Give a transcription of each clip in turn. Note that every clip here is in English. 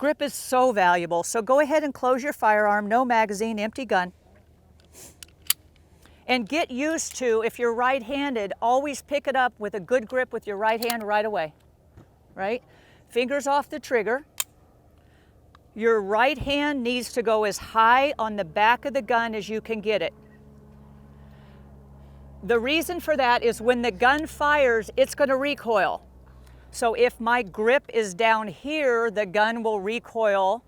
grip is so valuable. So go ahead and close your firearm, no magazine, empty gun. And get used to, if you're right-handed, always pick it up with a good grip with your right hand right away, right? Fingers off the trigger. Your right hand needs to go as high on the back of the gun as you can get it. The reason for that is when the gun fires, it's going to recoil. So if my grip is down here, the gun will recoil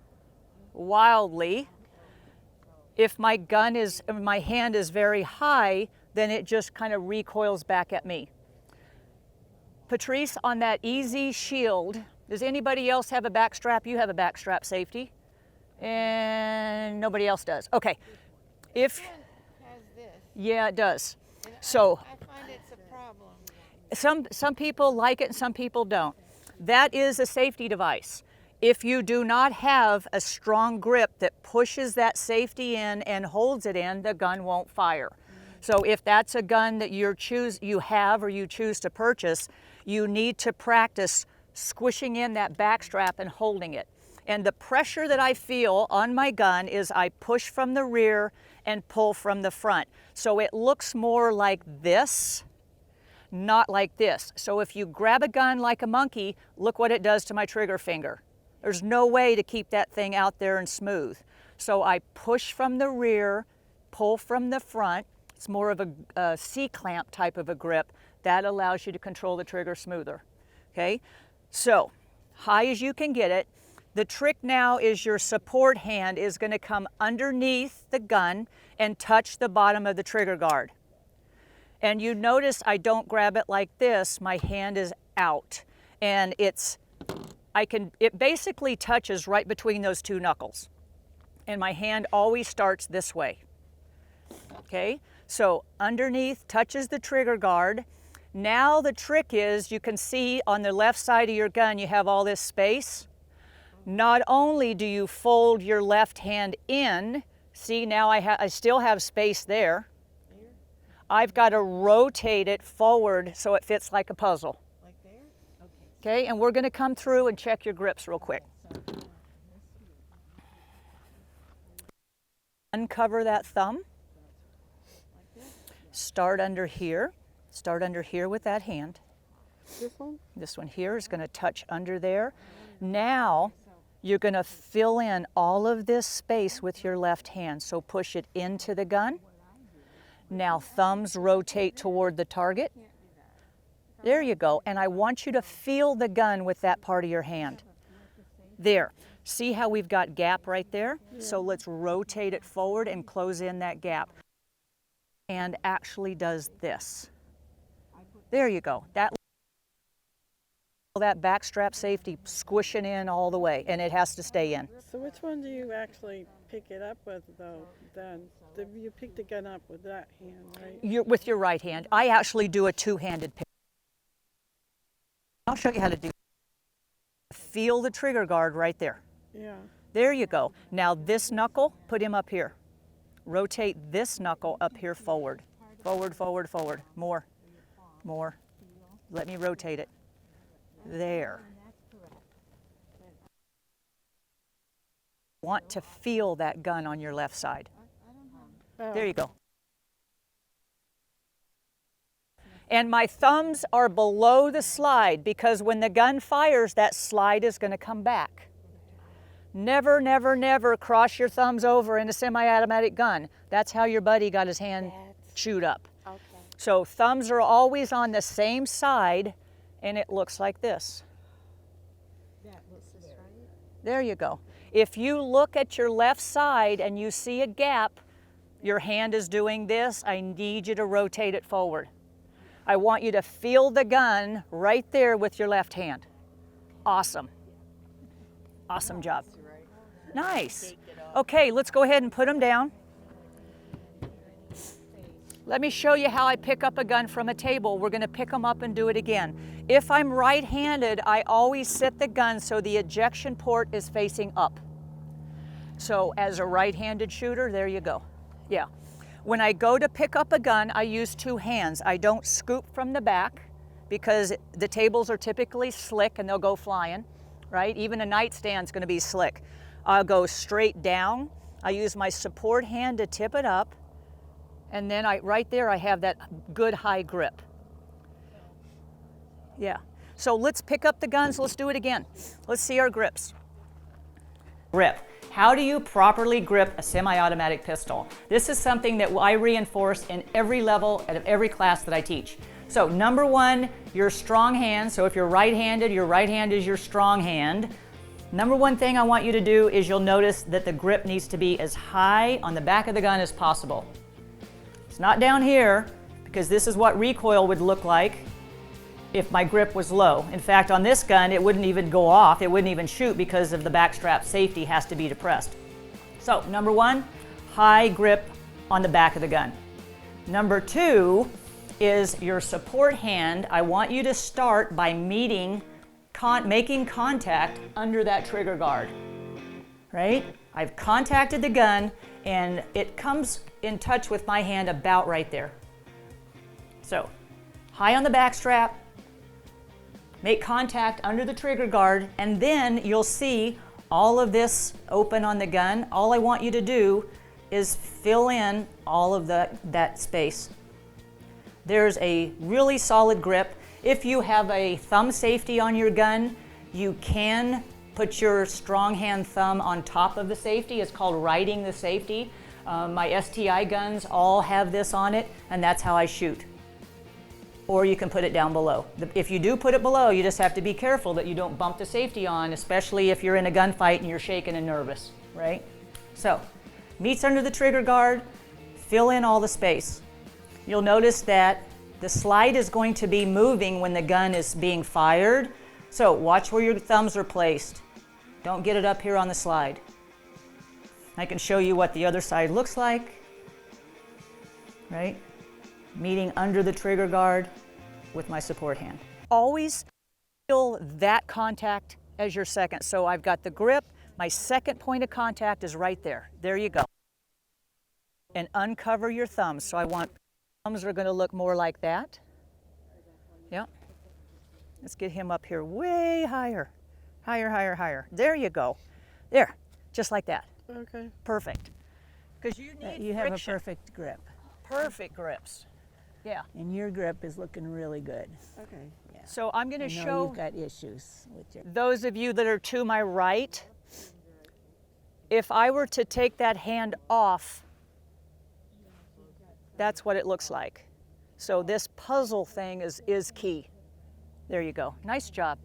wildly. If my hand is very high, then it just kind of recoils back at me. Patrice, on that easy shield, does anybody else have a back strap? You have a back strap safety. And nobody else does. Okay. This one has this. Yeah, it does. And So I find it's a problem. some people like it and some people don't. That is a safety device. If you do not have a strong grip that pushes that safety in and holds it in, the gun won't fire. So if that's a gun that you have or you choose to purchase, you need to practice squishing in that back strap and holding it. And the pressure that I feel on my gun is I push from the rear and pull from the front. So it looks more like this, not like this. So if you grab a gun like a monkey, look what it does to my trigger finger. There's no way to keep that thing out there and smooth. So I push from the rear, pull from the front. It's more of a C-clamp type of a grip. That allows you to control the trigger smoother. Okay, so high as you can get it. The trick now is your support hand is going to come underneath the gun and touch the bottom of the trigger guard. And you notice I don't grab it like this, my hand is out. And it basically touches right between those two knuckles. And my hand always starts this way. Okay, so underneath touches the trigger guard. Now the trick is you can see on the left side of your gun you have all this space. Not only do you fold your left hand in, see now I still have space there. I've got to rotate it forward so it fits like a puzzle. Like there? Okay, and we're going to come through and check your grips real quick. Uncover that thumb. Start under here. Start under here with that hand. This one? This one here is going to touch under there. Now you're going to fill in all of this space with your left hand. So push it into the gun. Now thumbs rotate toward the target. There you go. And I want you to feel the gun with that part of your hand. There. See how we've got gap right there? So let's rotate it forward and close in that gap. And actually does this. There you go. That back strap safety squishing in all the way, and it has to stay in. So which one do you actually pick it up with, though, then? You pick the gun up with that hand, right? With your right hand. I actually do a two-handed pick. I'll show you how to do it. Feel the trigger guard right there. Yeah. There you go. Now this knuckle, put him up here. Rotate this knuckle up here forward. Forward, forward, forward. More. More. Let me rotate it. There. Want to feel that gun on your left side. There you go. And my thumbs are below the slide because when the gun fires, that slide is going to come back. Never, never, never cross your thumbs over in a semi-automatic gun. That's how your buddy got his hand chewed up. Okay. So thumbs are always on the same side, and it looks like this. There you go. If you look at your left side and you see a gap, your hand is doing this, I need you to rotate it forward. I want you to feel the gun right there with your left hand. Awesome. Awesome job. Nice. Okay, let's go ahead and put them down. Let me show you how I pick up a gun from a table. We're going to pick them up and do it again. If I'm right-handed, I always sit the gun so the ejection port is facing up. So as a right-handed shooter, there you go. Yeah. When I go to pick up a gun, I use two hands. I don't scoop from the back because the tables are typically slick and they'll go flying. right? Even a nightstand's gonna be slick. I'll go straight down. I use my support hand to tip it up, and then right there I have that good high grip. Yeah. So let's pick up the guns, let's do it again. Let's see our grips. Grip. How do you properly grip a semi-automatic pistol? This is something that I reinforce in every level of every class that I teach. So number one, your strong hand. So if you're right-handed, your right hand is your strong hand. Number one thing I want you to do is you'll notice that the grip needs to be as high on the back of the gun as possible. It's not down here, because this is what recoil would look like if my grip was low. In fact, on this gun, it wouldn't even go off, it wouldn't even shoot because of the backstrap safety has to be depressed. So, number one, high grip on the back of the gun. Number two is your support hand. I want you to start by making contact under that trigger guard, right? I've contacted the gun and it comes in touch with my hand about right there. So, high on the back strap, make contact under the trigger guard, and then you'll see all of this open on the gun. All I want you to do is fill in all of that space. There's a really solid grip. If you have a thumb safety on your gun, you can put your strong hand thumb on top of the safety. It's called riding the safety. My STI guns all have this on it, and that's how I shoot. Or you can put it down below. If you do put it below, you just have to be careful that you don't bump the safety on, especially if you're in a gunfight and you're shaking and nervous, right? So, meets under the trigger guard, fill in all the space. You'll notice that the slide is going to be moving when the gun is being fired, so watch where your thumbs are placed. Don't get it up here on the slide. I can show you what the other side looks like, right? Meeting under the trigger guard with my support hand. Always feel that contact as your second. So I've got the grip, my second point of contact is right there. There you go. And uncover your thumbs. So I want, thumbs are gonna look more like that. Yeah. Let's get him up here way higher. Higher, higher, higher. There you go. There, just like that. Okay. Perfect. Because you need You have friction. a perfect grip, Perfect grips. Yeah. and your grip is looking really good. Okay. Yeah. So I'm going I to know show you've got issues with your. those of you that are to my right, if I were to take that hand off, that's what it looks like. So this puzzle thing is key. There you go. Nice job.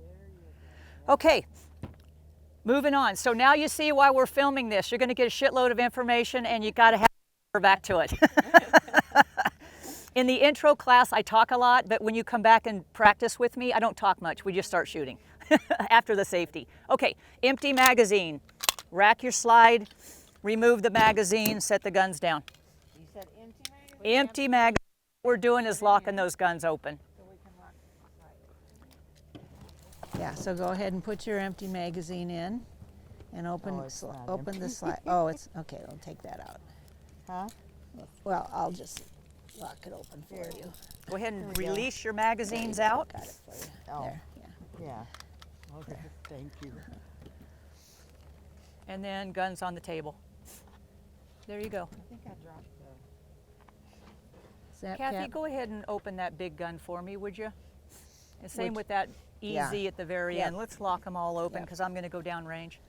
Okay, moving on. So now you see why we're filming this. You're going to get a shitload of information and you got to have back to it. In the intro class, I talk a lot, but when you come back and practice with me, I don't talk much. We just start shooting after the safety. Okay, empty magazine. Rack your slide, remove the magazine, set the guns down. You said empty magazine? Empty magazine. What we're doing is locking those guns open. So we can lock the slide. Yeah, so go ahead and put your empty magazine in and open, Oh, it's not open the slide. Oh, it's, okay, I'll take that out. Huh? Well, I'll just lock it open for you. Go ahead and we go. release your magazines out. Got it for you. Oh. There, yeah. Yeah. Okay, thank you. And then guns on the table. There you go. I think I dropped the... Is that Kathy, Pat? go ahead and open that big gun for me, would you? And same Which- with that Yeah. easy at the very Yeah. end. Let's lock them all open Yep. because I'm going to go down range.